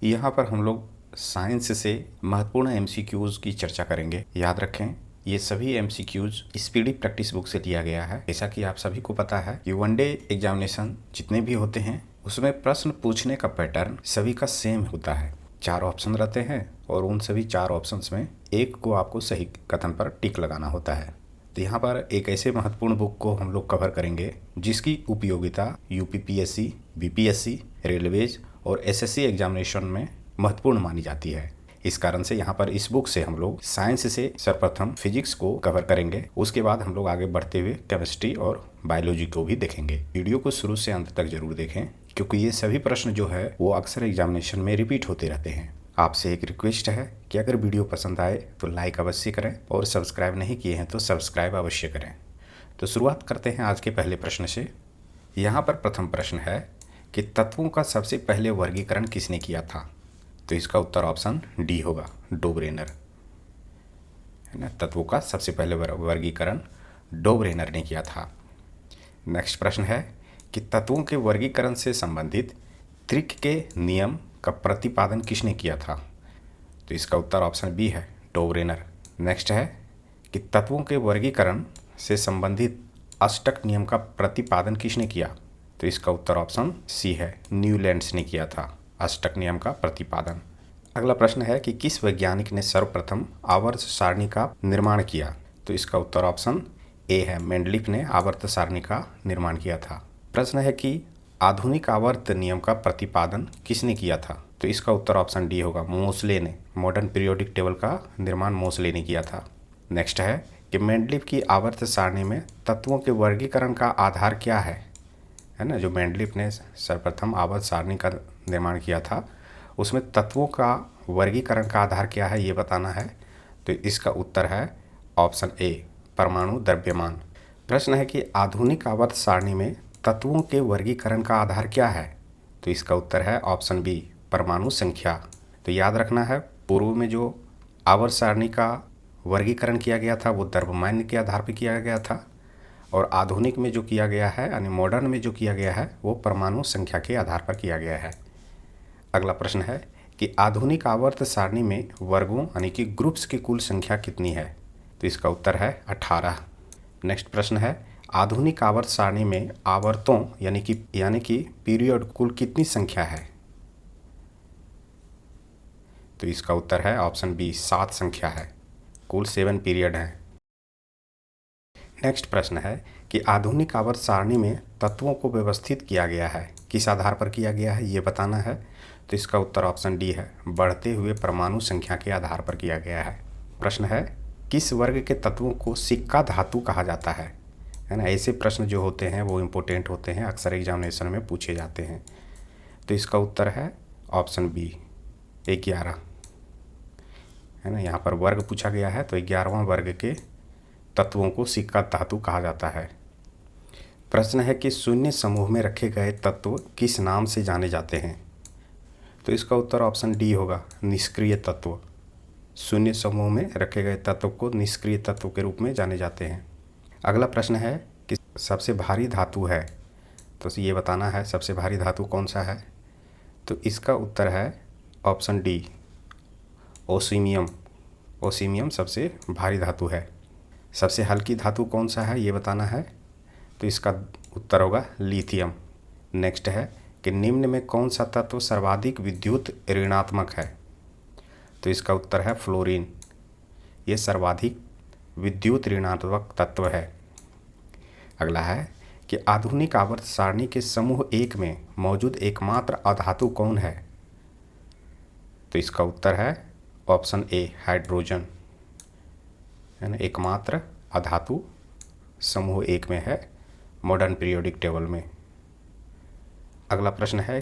यहाँ पर हम लोग साइंस से महत्वपूर्ण एमसीक्यूज की चर्चा करेंगे। याद रखें, ये सभी एमसीक्यूज स्पीडी प्रैक्टिस बुक से लिया गया है। जैसा कि आप सभी को पता है कि वनडे एग्जामिनेशन जितने भी होते हैं उसमें प्रश्न पूछने का पैटर्न सभी का सेम होता है। 4 ऑप्शन रहते हैं और उन सभी 4 ऑप्शंस में एक को आपको सही कथन पर टिक लगाना होता है। तो यहाँ पर एक ऐसे महत्वपूर्ण बुक को हम लोग कवर करेंगे जिसकी उपयोगिता यूपीपीएससी, बीपीएससी, रेलवेज और एसएससी एग्जामिनेशन में महत्वपूर्ण मानी जाती है। इस कारण से यहाँ पर इस बुक से हम लोग साइंस से सर्वप्रथम फिजिक्स को कवर करेंगे। उसके बाद हम लोग आगे बढ़ते हुए केमिस्ट्री और बायोलॉजी को भी देखेंगे। वीडियो को शुरू से अंत तक जरूर देखें क्योंकि ये सभी प्रश्न जो है वो अक्सर एग्जामिनेशन में रिपीट होते रहते हैं। आपसे एक रिक्वेस्ट है कि अगर वीडियो पसंद आए तो लाइक अवश्य करें और सब्सक्राइब नहीं किए हैं तो सब्सक्राइब अवश्य करें। तो शुरुआत करते हैं आज के पहले प्रश्न से। यहाँ पर प्रथम प्रश्न है कि तत्वों का सबसे पहले वर्गीकरण किसने किया था? तो इसका उत्तर ऑप्शन डी होगा, डोब्रेनर, है ना। तत्वों का सबसे पहले वर्गीकरण डोब्रेनर ने किया था। नेक्स्ट प्रश्न है कि तत्वों के वर्गीकरण से संबंधित त्रिक के नियम का प्रतिपादन किसने किया था? तो इसका उत्तर ऑप्शन बी है, डोब्रेनर। नेक्स्ट है कि तत्वों के वर्गीकरण से संबंधित अष्टक नियम का प्रतिपादन किसने किया? तो इसका उत्तर ऑप्शन सी है, न्यूलैंड्स ने किया था अष्टक नियम का प्रतिपादन। अगला प्रश्न है कि किस वैज्ञानिक ने सर्वप्रथम आवर्त सारणी का निर्माण किया? तो इसका उत्तर ऑप्शन ए है, मेंडलीफ ने आवर्त सारणी का निर्माण किया था। प्रश्न है कि आधुनिक आवर्त नियम का प्रतिपादन किसने किया था? तो इसका उत्तर ऑप्शन डी होगा, मोसले ने। मॉडर्न पीरियोडिक टेबल का निर्माण मोसले ने किया था। नेक्स्ट है कि मेंडलीफ की आवर्त सारणी में तत्वों के वर्गीकरण का आधार क्या है ना। जो मेंडलीफ ने सर्वप्रथम आवर्त सारणी का निर्माण किया था उसमें तत्वों का वर्गीकरण का आधार क्या है ये बताना है। तो इसका उत्तर है ऑप्शन ए, परमाणु द्रव्यमान। प्रश्न है कि आधुनिक आवर्त सारणी में तत्वों के वर्गीकरण का आधार क्या है? तो इसका उत्तर है ऑप्शन बी, परमाणु संख्या। तो याद रखना है, पूर्व में जो आवर्त सारणी का वर्गीकरण किया गया था वो द्रव्यमान के आधार पर किया गया था और आधुनिक में जो किया गया है यानी मॉडर्न में जो किया गया है वो परमाणु संख्या के आधार पर किया गया है। अगला प्रश्न है कि आधुनिक आवर्त सारणी में वर्गों यानी कि ग्रुप्स की कुल संख्या कितनी है? तो इसका उत्तर है 18। नेक्स्ट प्रश्न है आधुनिक आवर्त सारणी में आवर्तों यानी कि पीरियड कुल कितनी संख्या है? तो इसका उत्तर है ऑप्शन बी, 7 संख्या है। कुल 7 पीरियड हैं। नेक्स्ट प्रश्न है कि आधुनिक आवर्त सारणी में तत्वों को व्यवस्थित किया गया है, किस आधार पर किया गया है ये बताना है। तो इसका उत्तर ऑप्शन डी है, बढ़ते हुए परमाणु संख्या के आधार पर किया गया है। प्रश्न है किस वर्ग के तत्वों को सिक्का धातु कहा जाता है ना। ऐसे प्रश्न जो होते हैं वो इम्पोर्टेंट होते हैं, अक्सर एग्जामिनेशन में पूछे जाते हैं। तो इसका उत्तर है ऑप्शन बी, 11, है ना। यहाँ पर वर्ग पूछा गया है तो 11वां वर्ग के तत्वों को सिक्का धातु कहा जाता है। प्रश्न है कि शून्य समूह में रखे गए तत्व किस नाम से जाने जाते हैं? तो इसका उत्तर ऑप्शन डी होगा, निष्क्रिय तत्व। शून्य समूह में रखे गए तत्व को निष्क्रिय तत्व के रूप में जाने जाते हैं। अगला प्रश्न है कि सबसे भारी धातु है, तो ये बताना है सबसे भारी धातु कौन सा है। तो इसका उत्तर है ऑप्शन डी, ओसीमियम। ओसीमियम सबसे भारी धातु है। सबसे हल्की धातु कौन सा है ये बताना है। तो इसका उत्तर होगा लिथियम। नेक्स्ट है कि निम्न में कौन सा तत्व सर्वाधिक विद्युत ऋणात्मक है? तो इसका उत्तर है फ्लोरीन। ये सर्वाधिक विद्युत ऋणात्मक तत्व है। अगला है कि आधुनिक आवर्त सारणी के समूह 1 में मौजूद एकमात्र अधातु कौन है? तो इसका उत्तर है ऑप्शन ए, हाइड्रोजन, है ना। एकमात्र अधातु समूह 1 में है मॉडर्न पीरियोडिक टेबल में। अगला प्रश्न है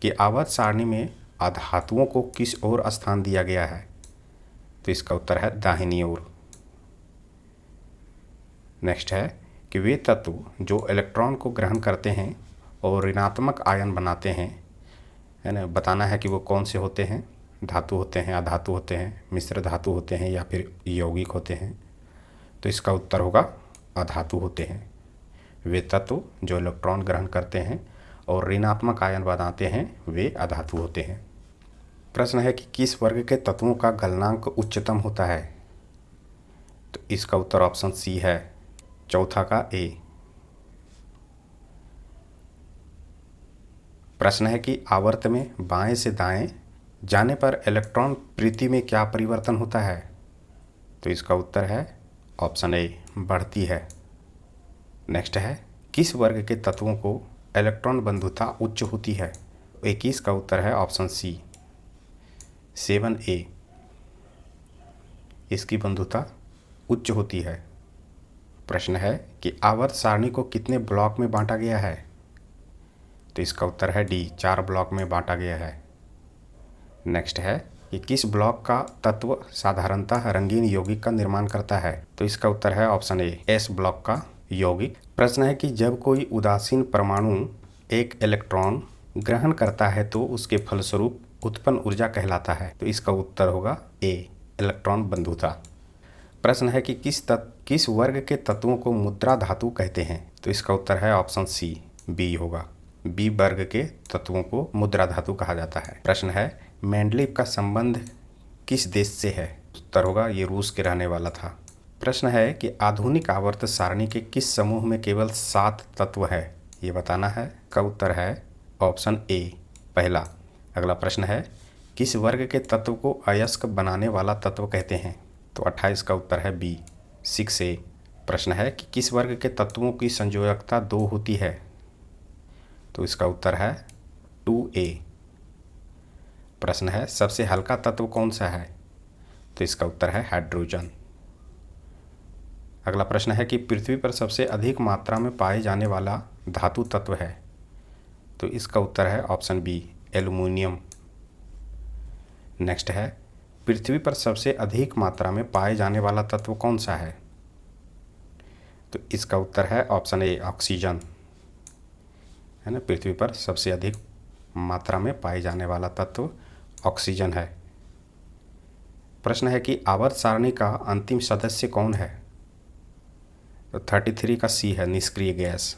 कि आवर्त सारणी में अधातुओं को किस ओर स्थान दिया गया है? तो इसका उत्तर है दाहिनी ओर। नेक्स्ट है कि वे तत्व जो इलेक्ट्रॉन को ग्रहण करते हैं और ऋणात्मक आयन बनाते हैं, है ना, बताना है कि वो कौन से होते हैं। धातु होते हैं, अधातु होते हैं, मिश्र धातु होते हैं या फिर यौगिक होते हैं। तो इसका उत्तर होगा अधातु होते हैं। वे तत्व जो इलेक्ट्रॉन ग्रहण करते हैं और ऋणात्मक आयन बनाते हैं वे अधातु होते हैं। प्रश्न है कि किस वर्ग के तत्वों का गलनांक उच्चतम होता है? तो इसका उत्तर ऑप्शन सी है, चौथा का ए। प्रश्न है कि आवर्त में बाएं से दाएं जाने पर इलेक्ट्रॉन प्रवृत्ति में क्या परिवर्तन होता है? तो इसका उत्तर है ऑप्शन ए, बढ़ती है। नेक्स्ट है, किस वर्ग के तत्वों को इलेक्ट्रॉन बंधुता उच्च होती है? 21 का उत्तर है ऑप्शन सी, 7A। इसकी बंधुता उच्च होती है। प्रश्न है कि आवर्त सारणी को कितने ब्लॉक में बांटा गया है? तो इसका उत्तर है डी, 4 ब्लॉक में बांटा गया है। नेक्स्ट है कि किस ब्लॉक का तत्व साधारणतः रंगीन यौगिक का निर्माण करता है? तो इसका उत्तर है ऑप्शन ए, एस ब्लॉक का यौगिक। प्रश्न है कि जब कोई उदासीन परमाणु एक इलेक्ट्रॉन ग्रहण करता है तो उसके फलस्वरूप उत्पन्न ऊर्जा कहलाता है? तो इसका उत्तर होगा ए, इलेक्ट्रॉन बंधुता। प्रश्न है कि किस वर्ग के तत्वों को मुद्रा धातु कहते हैं? तो इसका उत्तर है ऑप्शन सी, बी होगा। बी वर्ग के तत्वों को मुद्रा धातु कहा जाता है। प्रश्न है, मेंडलीव का संबंध किस देश से है? उत्तर होगा ये रूस के रहने वाला था। प्रश्न है कि आधुनिक आवर्त सारणी के किस समूह में केवल 7 तत्व है, ये बताना है। का उत्तर है ऑप्शन ए, पहला। अगला प्रश्न है, किस वर्ग के तत्व को अयस्क बनाने वाला तत्व कहते हैं? तो 28 का उत्तर है बी, 6A। प्रश्न है कि किस वर्ग के तत्वों की संयोजकता 2 होती है? तो इसका उत्तर है 2A। प्रश्न है, सबसे हल्का तत्व कौन सा है? तो इसका उत्तर है हाइड्रोजन। अगला प्रश्न है कि पृथ्वी पर सबसे अधिक मात्रा में पाए जाने वाला धातु तत्व है? तो इसका उत्तर है ऑप्शन बी, एल्युमिनियम। नेक्स्ट है, पृथ्वी पर सबसे अधिक मात्रा में पाए जाने वाला तत्व कौन सा है? तो इसका उत्तर है ऑप्शन ए, ऑक्सीजन, है ना। पृथ्वी पर सबसे अधिक मात्रा में पाए जाने वाला तत्व ऑक्सीजन है। प्रश्न है कि आवर्त सारणी का अंतिम सदस्य कौन है? तो 33 का सी है, निष्क्रिय गैस।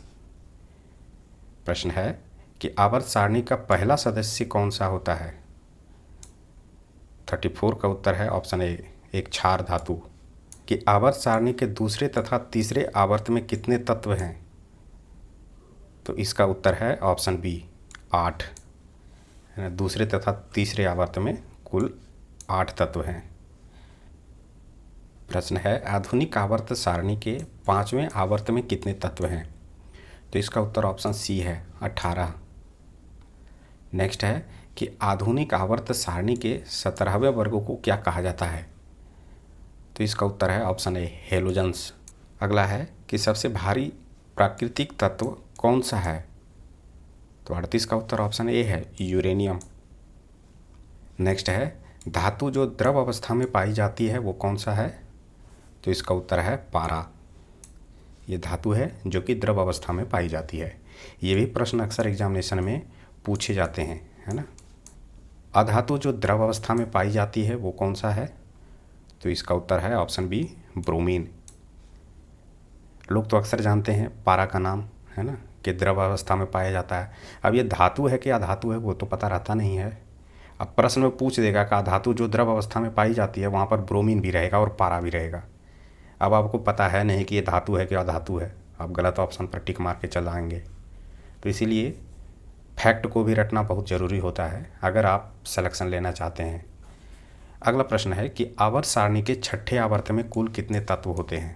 प्रश्न है कि आवर्त सारणी का पहला सदस्य कौन सा होता है? 34 का उत्तर है ऑप्शन ए, एक क्षार धातु। कि आवर्त सारणी के दूसरे तथा तीसरे आवर्त में कितने तत्व हैं? तो इसका उत्तर है ऑप्शन बी, 8, है ना। दूसरे तथा तीसरे आवर्त में कुल 8 तत्व हैं। प्रश्न है, आधुनिक आवर्त सारणी के 5वें आवर्त में कितने तत्व हैं? तो इसका उत्तर ऑप्शन सी है, 18। नेक्स्ट है कि आधुनिक आवर्त सारणी के 17वें वर्ग को क्या कहा जाता है? तो इसका उत्तर है ऑप्शन ए, हेलोजन्स। अगला है कि सबसे भारी प्राकृतिक तत्व कौन सा है? तो 38 का उत्तर ऑप्शन ए है, यूरेनियम। नेक्स्ट है, धातु जो द्रव अवस्था में पाई जाती है वो कौन सा है? तो इसका उत्तर है पारा। ये धातु है जो कि द्रव अवस्था में पाई जाती है। ये भी प्रश्न अक्सर एग्जामिनेशन में पूछे जाते हैं, है ना। अधातु जो द्रव अवस्था में पाई जाती है वो कौन सा है? तो इसका उत्तर है ऑप्शन बी, ब्रोमीन। लोग तो अक्सर जानते हैं पारा का नाम, है ना, कि द्रव अवस्था में पाया जाता है। अब ये धातु है कि अधातु है वो तो पता रहता नहीं है। अब प्रश्न में पूछ देगा कि अधातु जो द्रव अवस्था में पाई जाती है वहाँ पर ब्रोमीन भी रहेगा और पारा भी रहेगा। अब आपको पता है नहीं कि ये धातु है कि अधातु है, आप गलत ऑप्शन पर टिक मार के चल आएंगे। तो इसीलिए फैक्ट को भी रटना बहुत ज़रूरी होता है अगर आप सिलेक्शन लेना चाहते हैं। अगला प्रश्न है कि आवर्त सारणी के छठे आवर्त में कुल कितने तत्व होते हैं?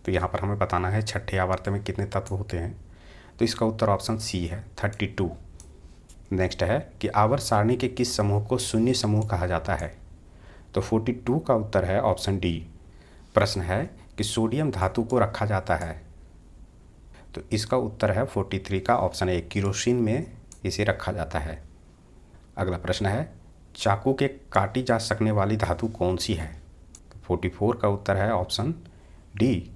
तो यहाँ पर हमें बताना है छठे आवर्त में कितने तत्व होते हैं। तो इसका उत्तर ऑप्शन सी है, 32। नेक्स्ट है कि आवर्त सारणी के किस समूह को शून्य समूह कहा जाता है? तो 42 का उत्तर है ऑप्शन डी। प्रश्न है कि सोडियम धातु को रखा जाता है? तो इसका उत्तर है 43 का ऑप्शन ए, केरोसिन में इसे रखा जाता है। अगला प्रश्न है, चाकू के काटी जा सकने वाली धातु कौन सी है? 44 का उत्तर है ऑप्शन डी,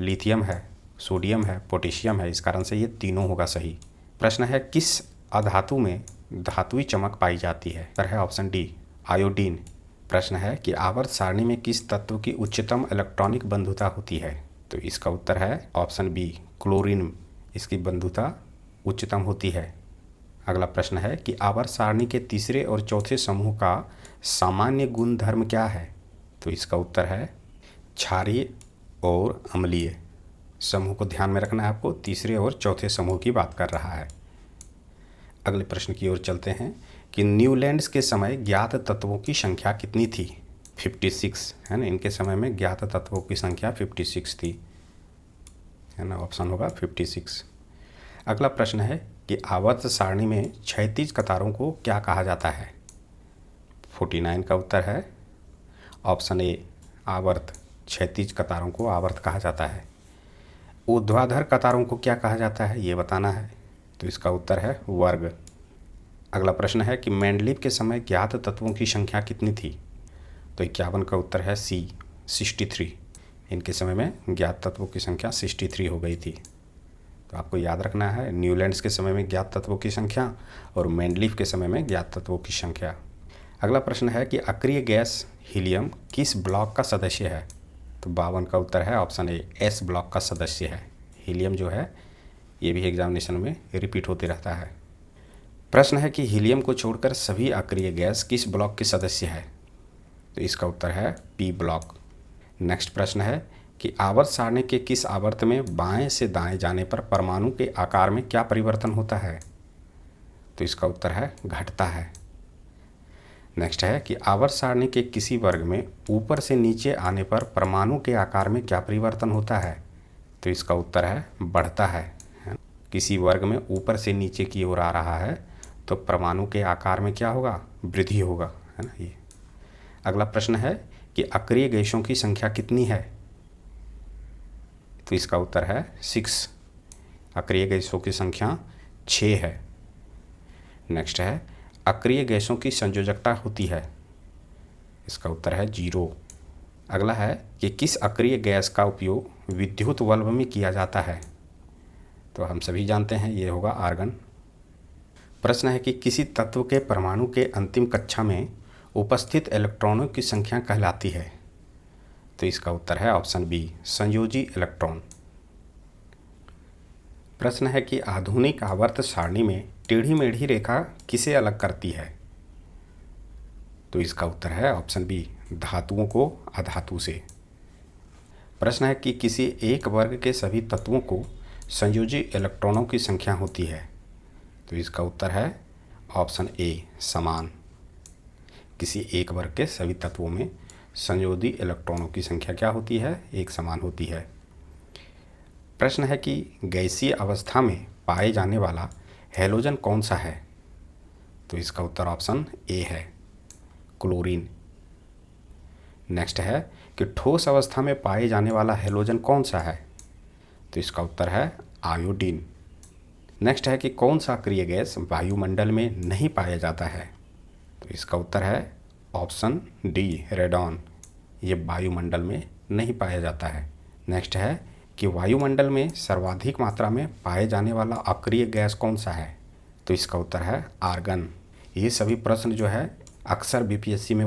लिथियम है, सोडियम है, पोटेशियम है। इस कारण से ये तीनों होगा सही। प्रश्न है, किस अधातु में धातुई चमक पाई जाती है? उत्तर है ऑप्शन डी, आयोडीन। प्रश्न है कि आवर्त सारणी में किस तत्व की उच्चतम इलेक्ट्रॉनिक बंधुता होती है? तो इसका उत्तर है ऑप्शन बी, क्लोरीन। इसकी बंधुता उच्चतम होती है। अगला प्रश्न है कि आवर्त सारणी के तीसरे और चौथे समूह का सामान्य गुण धर्म क्या है? तो इसका उत्तर है क्षारीय और अम्लीय। समूह को ध्यान में रखना है आपको, तीसरे और चौथे समूह की बात कर रहा है। अगले प्रश्न की ओर चलते हैं कि न्यूलैंड्स के समय ज्ञात तत्वों की संख्या कितनी थी? 56 है ना। इनके समय में ज्ञात तत्वों की संख्या 56 थी, है ना। ऑप्शन होगा 56। अगला प्रश्न है कि आवर्त सारणी में क्षैतिज कतारों को क्या कहा जाता है? 49 का उत्तर है ऑप्शन ए, आवर्त। क्षैतिज कतारों को आवर्त कहा जाता है। ऊर्ध्वाधर कतारों को क्या कहा जाता है, ये बताना है। तो इसका उत्तर है वर्ग। अगला प्रश्न है कि मेंडलीव के समय ज्ञात तत्वों की संख्या कितनी थी? तो 51 का उत्तर है सी, 63। इनके समय में ज्ञात तत्वों की संख्या 63 हो गई थी। तो आपको याद रखना है न्यूलैंड्स के समय में ज्ञात तत्वों की संख्या और मेंडलीव के समय में ज्ञात तत्वों की संख्या। अगला प्रश्न है कि अक्रिय गैस हीलियम किस ब्लॉक का सदस्य है? तो 52 का उत्तर है ऑप्शन ए, एस ब्लॉक का सदस्य है। हीलियम जो है ये भी एग्जामिनेशन में रिपीट होते रहता है। प्रश्न है कि हीलियम को छोड़कर सभी अक्रिय गैस किस ब्लॉक के सदस्य है? तो इसका उत्तर है पी ब्लॉक। नेक्स्ट प्रश्न है कि आवर्त सारणी के किस आवर्त में बाएं से दाएं जाने पर परमाणु के आकार में क्या परिवर्तन होता है? तो इसका उत्तर है घटता है। नेक्स्ट है कि आवर्त सारणी के किसी वर्ग में ऊपर से नीचे आने पर परमाणु के आकार में क्या परिवर्तन होता है? तो इसका उत्तर है बढ़ता है। किसी वर्ग में ऊपर से नीचे की ओर आ रहा है तो परमाणु के आकार में क्या होगा? वृद्धि होगा, है ना ये। अगला प्रश्न है कि अक्रिय गैसों की संख्या कितनी है? तो इसका उत्तर है 6। अक्रिय गैसों की संख्या 6 है। नेक्स्ट है अक्रिय गैसों की संयोजकता होती है? इसका उत्तर है 0। अगला है कि किस अक्रिय गैस का उपयोग विद्युत बल्ब में किया जाता है? तो हम सभी जानते हैं ये होगा आर्गन। प्रश्न है कि किसी तत्व के परमाणु के अंतिम कक्षा में उपस्थित इलेक्ट्रॉनों की संख्या कहलाती है? तो इसका उत्तर है ऑप्शन बी, संयोजी इलेक्ट्रॉन। प्रश्न है कि आधुनिक आवर्त सारणी में टेढ़ी मेढ़ी रेखा किसे अलग करती है? तो इसका उत्तर है ऑप्शन बी, धातुओं को अधातु से। प्रश्न है कि किसी एक वर्ग के सभी तत्वों को संयोजी इलेक्ट्रॉनों की संख्या होती है? तो इसका उत्तर है ऑप्शन ए, समान। किसी एक वर्ग के सभी तत्वों में संयोजी इलेक्ट्रॉनों की संख्या क्या होती है? एक समान होती है। प्रश्न है कि गैसीय अवस्था में पाए जाने वाला हैलोजन कौन सा है? तो इसका उत्तर ऑप्शन ए है, क्लोरीन। नेक्स्ट है कि ठोस अवस्था में पाए जाने वाला हैलोजन कौन सा है? तो इसका उत्तर है आयोडीन। नेक्स्ट है कि कौन सा अक्रिय गैस वायुमंडल में नहीं पाया जाता है? तो इसका उत्तर है ऑप्शन डी, रेडॉन। ये वायुमंडल में नहीं पाया जाता है। नेक्स्ट है कि वायुमंडल में सर्वाधिक मात्रा में पाए जाने वाला अक्रिय गैस कौन सा है? तो इसका उत्तर है आर्गन। ये सभी प्रश्न जो है अक्सर बीपीएससी में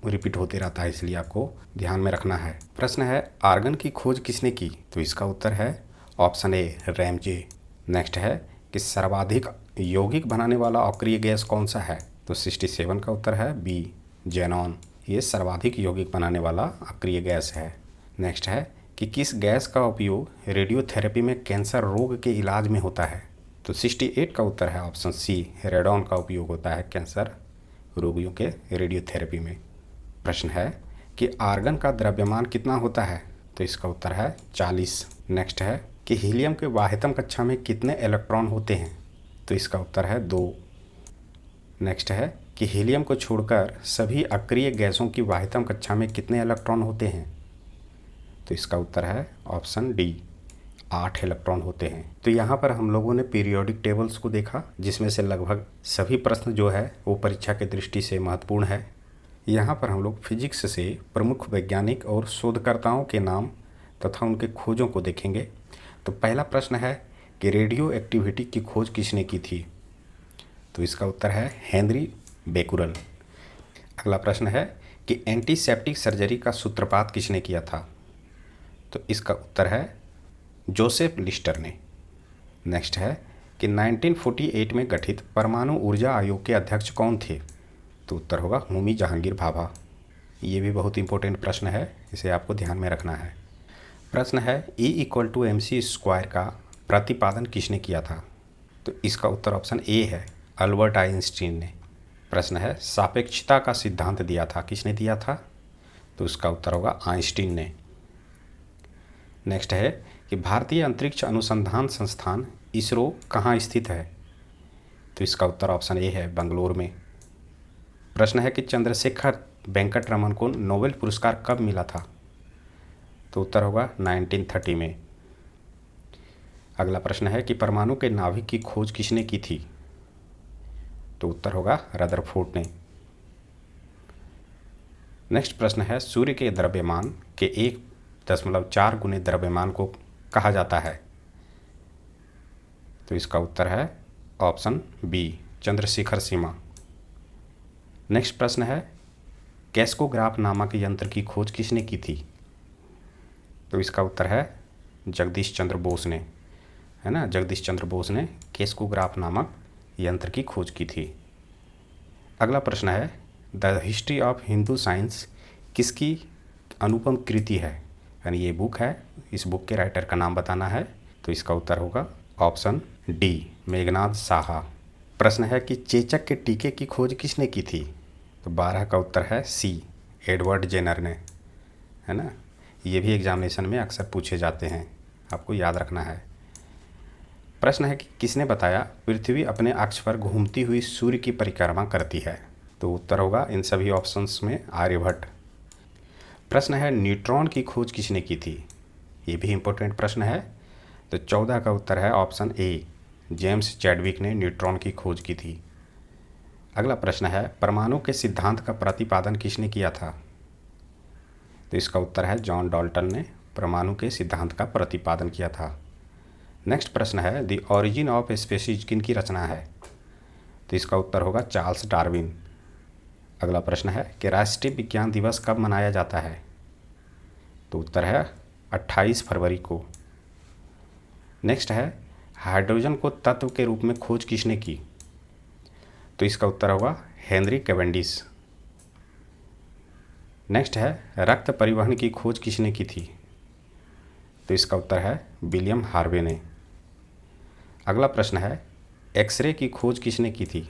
रिपीट होते रहता है, इसलिए आपको ध्यान में रखना है। प्रश्न है आर्गन की खोज किसने की? तो इसका उत्तर है ऑप्शन ए, रैमजे। नेक्स्ट है कि सर्वाधिक यौगिक बनाने वाला अक्रिय गैस कौन सा है? तो 67 का उत्तर है बी, जेनॉन। ये सर्वाधिक यौगिक बनाने वाला अक्रिय गैस है। नेक्स्ट है कि किस गैस का उपयोग रेडियोथेरेपी में कैंसर रोग के इलाज में होता है? तो 68 का उत्तर है ऑप्शन सी, रेडॉन का उपयोग होता है कैंसर रोगियों के रेडियोथेरेपी में। प्रश्न है कि आर्गन का द्रव्यमान कितना होता है? तो इसका उत्तर है 40। नेक्स्ट है कि हीलियम के वाहितम कक्षा में कितने इलेक्ट्रॉन होते हैं? तो इसका उत्तर है 2। नेक्स्ट है कि हीलियम को छोड़कर सभी अक्रिय गैसों की वाहितम कक्षा में कितने इलेक्ट्रॉन होते हैं? तो इसका उत्तर है ऑप्शन डी, 8 इलेक्ट्रॉन होते हैं। तो यहाँ पर हम लोगों ने पीरियोडिक टेबल्स को देखा, जिसमें से लगभग सभी प्रश्न जो है वो परीक्षा की दृष्टि से महत्वपूर्ण है। यहाँ पर हम लोग फिजिक्स से प्रमुख वैज्ञानिक और शोधकर्ताओं के नाम तथा उनके खोजों को देखेंगे। तो पहला प्रश्न है कि रेडियो एक्टिविटी की खोज किसने की थी? तो इसका उत्तर है हेनरी बेकुरल। अगला प्रश्न है कि एंटीसेप्टिक सर्जरी का सूत्रपात किसने किया था? तो इसका उत्तर है जोसेफ लिस्टर ने। नेक्स्ट है कि 1948 में गठित परमाणु ऊर्जा आयोग के अध्यक्ष कौन थे? तो उत्तर होगा होमी जहांगीर भाभा। ये भी बहुत इंपॉर्टेंट प्रश्न है, इसे आपको ध्यान में रखना है। प्रश्न है E=mc² का प्रतिपादन किसने किया था? तो इसका उत्तर ऑप्शन ए है, अल्बर्ट आइंस्टीन ने। प्रश्न है सापेक्षता का सिद्धांत दिया था, किसने दिया था? तो इसका उत्तर होगा आइंस्टीन ने। नेक्स्ट है कि भारतीय अंतरिक्ष अनुसंधान संस्थान इसरो कहाँ स्थित है? तो इसका उत्तर ऑप्शन ए है, बंगलोर में। प्रश्न है कि चंद्रशेखर वेंकट रमन को नोबेल पुरस्कार कब मिला था? तो उत्तर होगा 1930 में। अगला प्रश्न है कि परमाणु के नाभिक की खोज किसने की थी? तो उत्तर होगा रदरफोर्ड ने। नेक्स्ट प्रश्न है सूर्य के द्रव्यमान के 1.4 गुने द्रव्यमान को कहा जाता है? तो इसका उत्तर है ऑप्शन बी, चंद्रशिखर सीमा। नेक्स्ट प्रश्न है कैस्कोग्राफ नामक यंत्र की खोज किसने की थी? तो इसका उत्तर है जगदीश चंद्र बोस ने, है ना। जगदीश चंद्र बोस ने कैस्कोग्राफ नामक यंत्र की खोज की थी। अगला प्रश्न है the history of Hindu science किसकी अनुपम कृति है? यानी ये बुक है, इस बुक के राइटर का नाम बताना है। तो इसका उत्तर होगा ऑप्शन डी, मेघनाद साहा। प्रश्न है कि चेचक के टीके की खोज किसने की थी? तो 12 का उत्तर है सी, एडवर्ड जेनर ने, है ना। ये भी एग्जामिनेशन में अक्सर पूछे जाते हैं, आपको याद रखना है। प्रश्न है कि किसने बताया पृथ्वी अपने अक्ष पर घूमती हुई सूर्य की परिक्रमा करती है? तो उत्तर होगा इन सभी ऑप्शंस में आर्यभट्ट। प्रश्न है न्यूट्रॉन की खोज किसने की थी? ये भी इम्पोर्टेंट प्रश्न है। तो 14 का उत्तर है ऑप्शन ए, जेम्स चैडविक ने न्यूट्रॉन की खोज की थी। अगला प्रश्न है परमाणु के सिद्धांत का प्रतिपादन किसने किया था? तो इसका उत्तर है जॉन डाल्टन ने परमाणु के सिद्धांत का प्रतिपादन किया था। नेक्स्ट प्रश्न है द ओरिजिन ऑफ स्पीशीज किन की रचना है? तो इसका उत्तर होगा चार्ल्स डार्विन। अगला प्रश्न है कि राष्ट्रीय विज्ञान दिवस कब मनाया जाता है? तो उत्तर है 28 फरवरी को। नेक्स्ट है हाइड्रोजन को तत्व के रूप में खोज किसने की? तो इसका उत्तर होगा हेनरी कैवेंडिश। नेक्स्ट है रक्त परिवहन की खोज किसने की थी? तो इसका उत्तर है विलियम हार्वे ने। अगला प्रश्न है एक्सरे की खोज किसने की थी?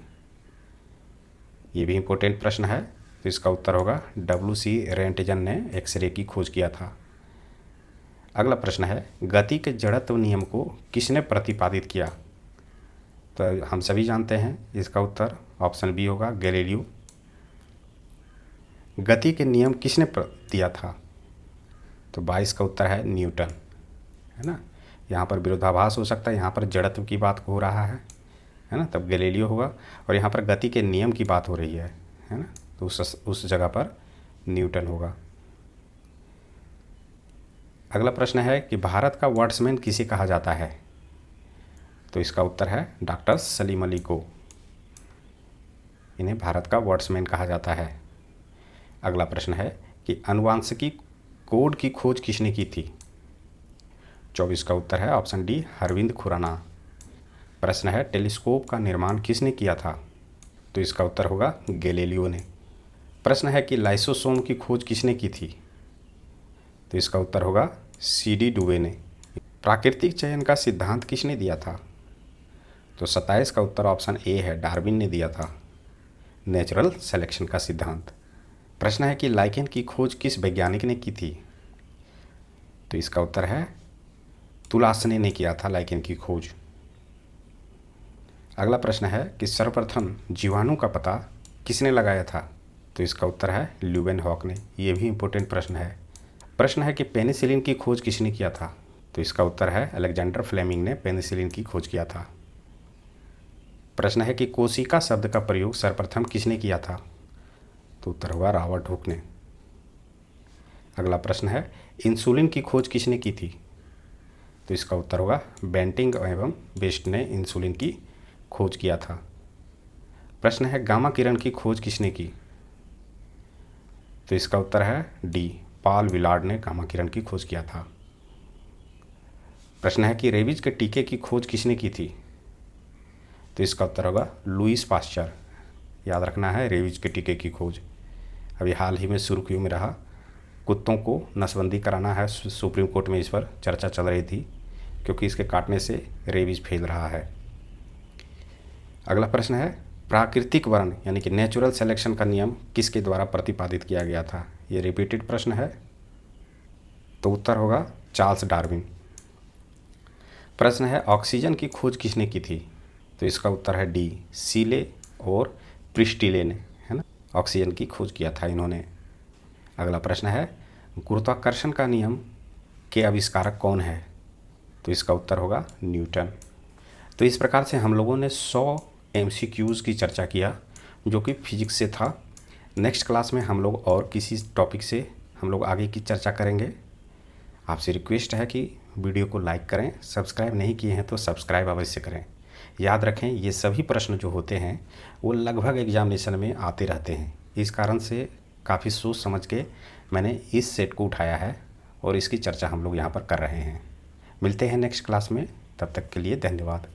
ये भी इम्पोर्टेंट प्रश्न है। तो इसका उत्तर होगा WC रेंटजन ने एक्सरे की खोज किया था। अगला प्रश्न है गति के जड़त्व नियम को किसने प्रतिपादित किया? तो हम सभी जानते हैं, इसका उत्तर ऑप्शन बी होगा, गैलीलियो। गति के नियम किसने दिया था? तो 22 का उत्तर है न्यूटन, है ना। यहाँ पर विरोधाभास हो सकता है, यहाँ पर जड़त्व की बात हो रहा है ना, तब गैलीलियो होगा। और यहाँ पर गति के नियम की बात हो रही है ना, तो उस जगह पर न्यूटन होगा। अगला प्रश्न है कि भारत का वर्ड्समैन किसे कहा जाता है? तो इसका उत्तर है डॉक्टर सलीम अली को, इन्हें भारत का वर्ड्समैन कहा जाता है। अगला प्रश्न है कि आनुवांशिकी कोड की खोज किसने की थी? 24 का उत्तर है ऑप्शन डी, अरविंद खुराना। प्रश्न है टेलीस्कोप का निर्माण किसने किया था? तो इसका उत्तर होगा गैलीलियो ने। प्रश्न है कि लाइसोसोम की खोज किसने की थी? तो इसका उत्तर होगा CD डुवे ने। प्राकृतिक चयन का सिद्धांत किसने दिया था? तो 27 का उत्तर ऑप्शन ए है, डार्विन ने दिया था, नेचुरल सिलेक्शन का सिद्धांत। प्रश्न है कि लाइकेन की खोज किस वैज्ञानिक ने की थी? तो इसका उत्तर है तुलासने ने किया था लाइकेन की खोज। अगला प्रश्न है कि सर्वप्रथम जीवाणु का पता किसने लगाया था? तो इसका उत्तर है ल्यूवेनहॉक ने। ये भी इम्पोर्टेंट प्रश्न है। प्रश्न है कि पेनिसिलिन की खोज किसने किया था? तो इसका उत्तर है अलेक्जेंडर फ्लेमिंग ने पेनिसिलिन की खोज किया था। प्रश्न है कि कोशिका शब्द का प्रयोग सर्वप्रथम किसने किया था? तो उत्तर होगा रॉबर्ट हुक ने। अगला प्रश्न है इंसुलिन की खोज किसने की थी? तो इसका उत्तर होगा बेंटिंग एवं बेस्ट ने इंसुलिन की खोज किया था। प्रश्न है गामा किरण की खोज किसने की? तो इसका उत्तर है डी, पॉल विलार्ड ने गामा किरण की खोज किया था। प्रश्न है कि रेबीज के टीके की खोज किसने की थी? तो इसका उत्तर होगा लुईस पास्चर। याद रखना है, रेबीज के टीके की खोज। अभी हाल ही में सुर्खियों में रहा, कुत्तों को नसबंदी कराना है, सुप्रीम कोर्ट में इस पर चर्चा चल रही थी क्योंकि इसके काटने से रेबीज फैल रहा है। अगला प्रश्न है, प्राकृतिक वर्ण यानी कि नेचुरल सिलेक्शन का नियम किसके द्वारा प्रतिपादित किया गया था? ये रिपीटेड प्रश्न है, तो उत्तर होगा चार्ल्स डार्विन। प्रश्न है, ऑक्सीजन की खोज किसने की थी? तो इसका उत्तर है डी, सीले और प्रिस्टिले ने, है ना, ऑक्सीजन की खोज किया था इन्होंने। अगला प्रश्न है, गुरुत्वाकर्षण का नियम के आविष्कारक कौन है? तो इसका उत्तर होगा न्यूटन। तो इस प्रकार से हम लोगों ने 100 MCQs की चर्चा किया जो कि फिजिक्स से था। नेक्स्ट क्लास में हम लोग और किसी टॉपिक से हम लोग आगे की चर्चा करेंगे। आपसे रिक्वेस्ट है कि वीडियो को लाइक करें, सब्सक्राइब नहीं किए हैं तो सब्सक्राइब अवश्य करें। याद रखें, ये सभी प्रश्न जो होते हैं वो लगभग एग्जामिनेशन में आते रहते हैं। इस कारण से काफ़ी सोच समझ के मैंने इस सेट को उठाया है और इसकी चर्चा हम लोग यहाँ पर कर रहे हैं। मिलते हैं नेक्स्ट क्लास में, तब तक के लिए धन्यवाद।